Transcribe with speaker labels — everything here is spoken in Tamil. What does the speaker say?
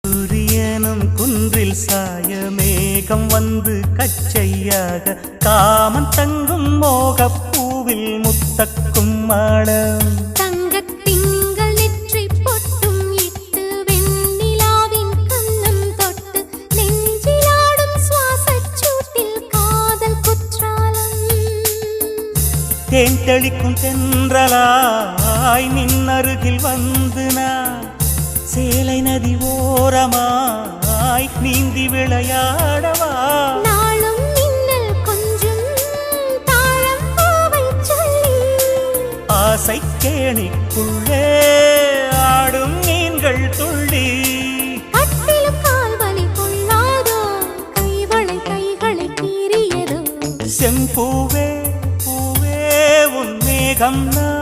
Speaker 1: சூரியனும் குன்றில் சாய மேகம் வந்து கச்சையாக காமன் தங்கும் மோகப்பூவில் முத்தக்கும் மாடம்
Speaker 2: தங்கத்திங்கள் நெற்றி பொட்டும் இட்டு வெண்ணிலாவின் கண்ணம் தொட்டு நெஞ்சிலாடும் சுவாசச் சூட்டில் காதல் குற்றாலம்
Speaker 1: தேன் தெளிக்கும் தென்றலாய் நின்னருகில் வந்து நான் சேலை நதி ஓரமாய் நீந்தி விளையாடவா
Speaker 2: நாளும் மின்னல் கொஞ்சம் தாழம் பூவை சொல்லி
Speaker 1: ஆசை கேணிக்குள்ளே ஆடும் மீன்கள் துள்ளி
Speaker 2: கட்டிலும் கால்வலி கொள்ளாதோ கைகளை கீறியதோ
Speaker 1: செம்பூவே பூவே உன் மேகம் நான்